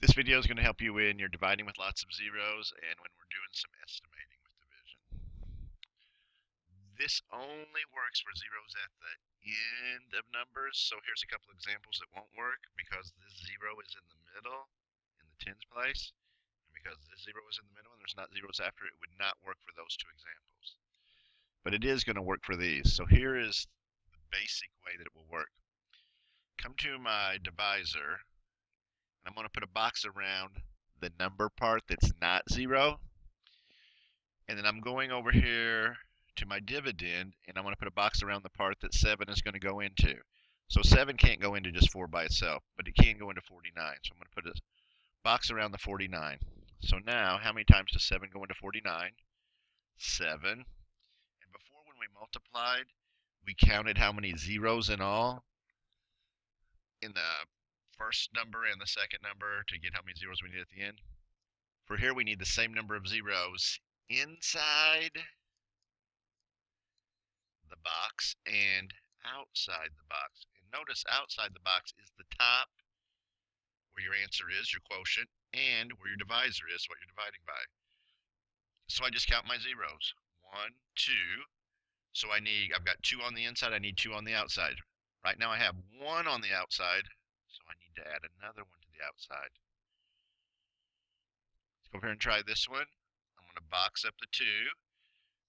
This video is going to help you when you're dividing with lots of zeros and when we're doing some estimating with division. This only works for zeros at the end of numbers. So here's a couple examples that won't work because this zero is in the middle in the tens place. And because this zero is in the middle and there's not zeros after it, would not work for those two examples. But it is going to work for these. So here is the basic way that it will work. Come to my divisor. I'm going to put a box around the number part that's not zero. And then I'm going over here to my dividend, and I'm going to put a box around the part that 7 is going to go into. So 7 can't go into just 4 by itself, but it can go into 49. So I'm going to put a box around the 49. So now, how many times does 7 go into 49? 7. And before, when we multiplied, we counted how many zeros in all in the first number and the second number to get how many zeros we need at the end. For here, we need the same number of zeros inside the box and outside the box. And notice outside the box is the top where your answer is, your quotient, and where your divisor is, what you're dividing by. So I just count my zeros. 1, 2. So I've got 2 on the inside, I need 2 on the outside. Right now I have 1 on the outside, so I need to add another one to the outside. Let's go over here and try this one. I'm going to box up the 2.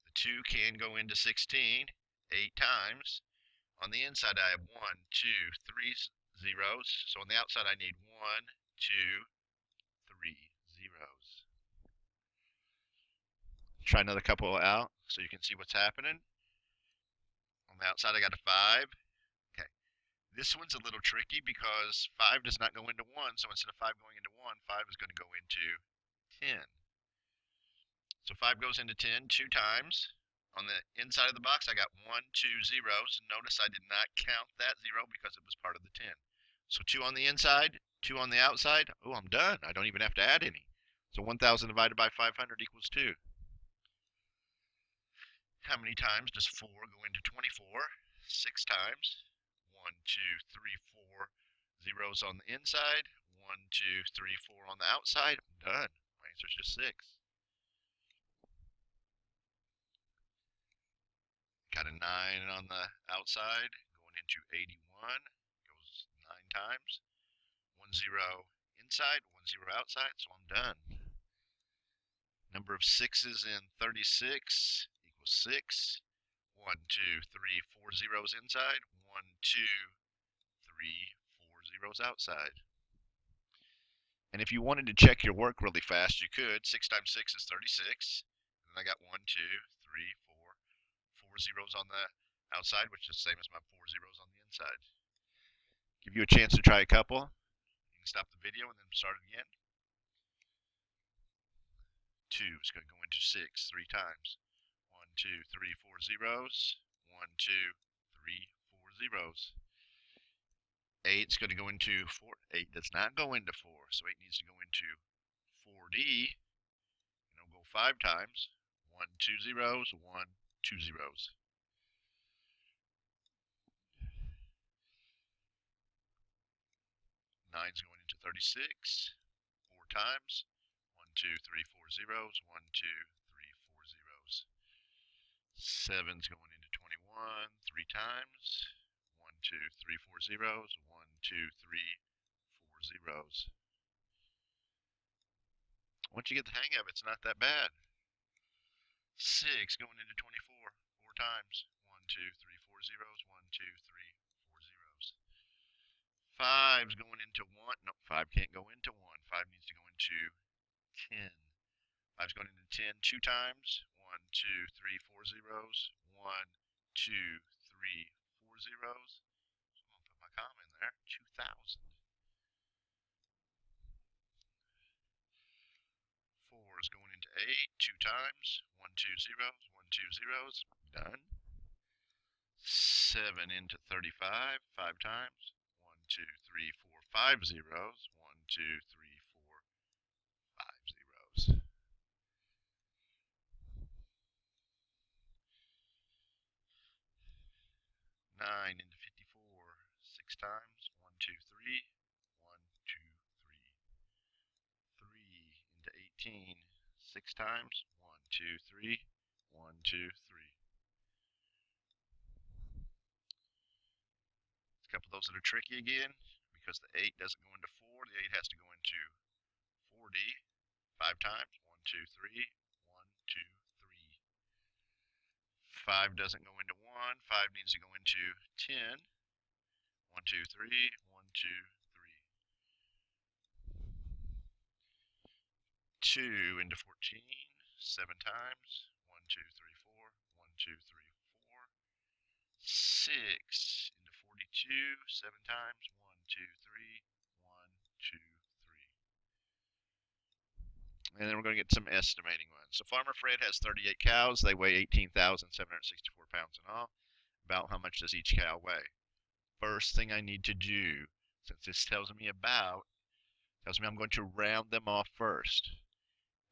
The 2 can go into 16 8 times. On the inside, I have 1, 2, 3 zeros. So on the outside, I need 1, 2, 3 zeros. Try another couple out so you can see what's happening. On the outside, I got a 5. Okay. This one's a little tricky because 5 does not go into 1. So instead of 5 going into 1, 5 is going to go into 10. So 5 goes into 10 2 times. On the inside of the box, I got 1, 2 zeros. Notice I did not count that 0 because it was part of the 10. So 2 on the inside, 2 on the outside. Oh, I'm done. I don't even have to add any. So 1,000 divided by 500 equals 2. How many times does 4 go into 24? 6 times. 1, 2, 3, 4 zeros on the inside. 1, 2, 3, 4 on the outside. I'm done. My answer is just 6. Got a 9 on the outside going into 81. Goes 9 times. 1 0 inside, 1 0 outside, so I'm done. Number of 6's in 36 equals 6. 1, 2, 3, 4 zeros inside. 1, 2, 3, 4 zeros outside. And if you wanted to check your work really fast, you could. 6 times 6 is 36. And then I got 1, 2, 3, 4 zeros on the outside, which is the same as my 4 zeros on the inside. Give you a chance to try a couple. You can stop the video and then start it again. 2 is going to go into 6 3 times. 1, 2, 3, 4 zeros. 1, 2, 3, 4 zeros. 8 is going to go into 4. 8 does not go into 4, so 8 needs to go into 4D. And it'll go 5 times. 1, 2 zeros. 1, 2 zeros. 9 is going into 36. 4 times. 1, 2, 3, 4 zeros. 1, 2, 3, 4 zeros. 7 is going into 21 3 times. 1, 2, 3, 4 zeros. 1, 2, 3, 4 zeros. Once you get the hang of it, it's not that bad. 6 going into 24 4 times. 1, 2, 3, 4 zeros. 1, 2, 3, 4 zeros. 5 is going into 1. No, 5 can't go into 1. 5 needs to go into 10. 5 is going into 10 2 times. 1, 2, 3, 4 zeros. 1, 2, 3, 4 zeros. So I'm going to put my comma in there. 2,000. 4 is going into 8 2 times. 1, 2 zeros. 1, 2 zeros. Done. 7 into 35 5 times. 1, 2, 3, 4, 5 zeros. 1, 2, 3, 4, 5 zeros. 9 into 54 6 times. 1, 2, 3. 1, 2, 3. 18 6 times. 1, 2, 3. 1, 2, 3. A couple of those that are tricky again because the 8 doesn't go into 4. The 8 has to go into 40 5 times. 1, 2, 3. 1, 2, 3. 5 doesn't go into 1. 5 needs to go into 10. 1, 2, 3. 1, 2, 3. 2 into 14 7 times. 1, 2, 3, 4. 1, 2, 3, 4. 6 into 42 7 times. 1, 2, 3. 1, 2, 3. And then we're going to get some estimating ones. So Farmer Fred has 38 cows. They weigh 18,764 pounds in all. About how much does each cow weigh? First thing I need to do, since this tells me I'm going to round them off first.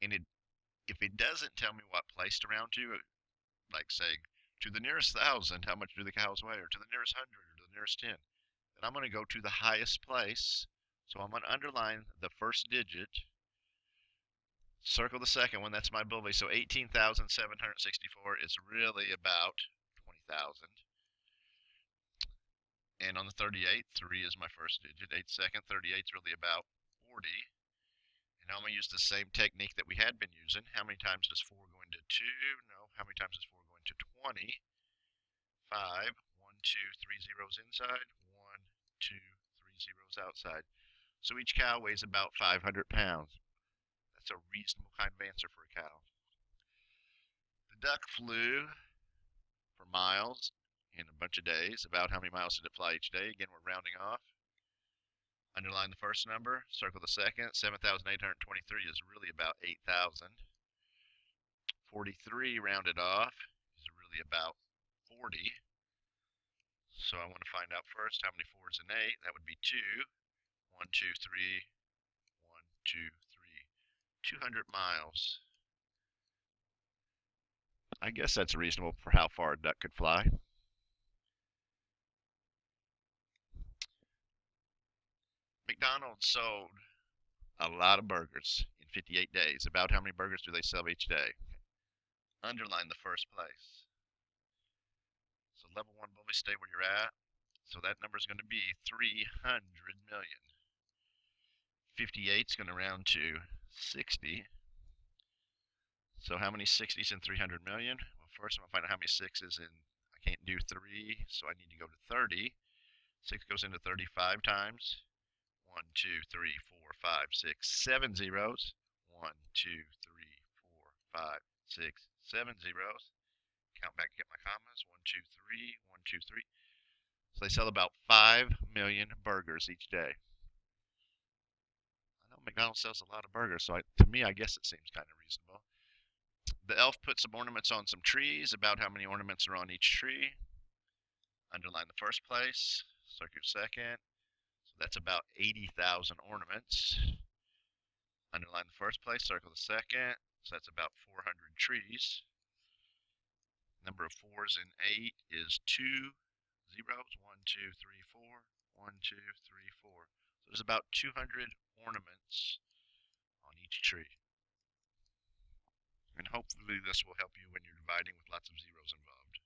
And if it doesn't tell me what place to round to, like saying to the nearest 1,000, how much do the cows weigh, or to the nearest 100, or to the nearest 10, then I'm going to go to the highest place. So I'm going to underline the first digit, circle the second one, that's my bully. So 18,764 is really about 20,000. And on the 38, 3 is my first digit. 8 second, 38 is really about 40. And now I'm going to use the same technique that we had been using. How many times does 4 go into 2? No. How many times does 4 go into 20? 5. 1, 2, 3 zeros inside. 1, 2, 3 zeros outside. So each cow weighs about 500 pounds. That's a reasonable kind of answer for a cow. The duck flew for miles in a bunch of days. About how many miles did it fly each day? Again, we're rounding off. Underline the first number, circle the second. 7,823 is really about 8,000. 43 rounded off is really about 40. So I want to find out first how many 4s in 8. That would be 2. 1, 2, 3. 1, 2, 3. 200 miles. I guess that's reasonable for how far a duck could fly. McDonald's sold a lot of burgers in 58 days. About how many burgers do they sell each day? Underline the first place. So level 1 bully, stay where you're at. So that number is going to be 300 million. 58 is going to round to 60. So how many 60s in 300 million? Well, first I'm going to find out how many 6s in, I can't do 3, so I need to go to 30. 6 goes into 35 times. 1, 2, 3, 4, 5, 6, 7 zeros. 1, 2, 3, 4, 5, 6, 7 zeros. Count back, get my commas. 1, 2, 3, 1, 2, 3. So they sell about 5 million burgers each day. I know McDonald's sells a lot of burgers, so to me, I guess it seems kind of reasonable. The elf put some ornaments on some trees. About how many ornaments are on each tree? Underline the first place, circle second. So that's about 80,000 ornaments. Underline the first place, circle the second. So that's about 400 trees. Number of 4s in 8 is 2 zeros. 1, 2, 3, 4. 1, 2, 3, 4. So there's about 200 ornaments on each tree. And hopefully this will help you when you're dividing with lots of zeros involved.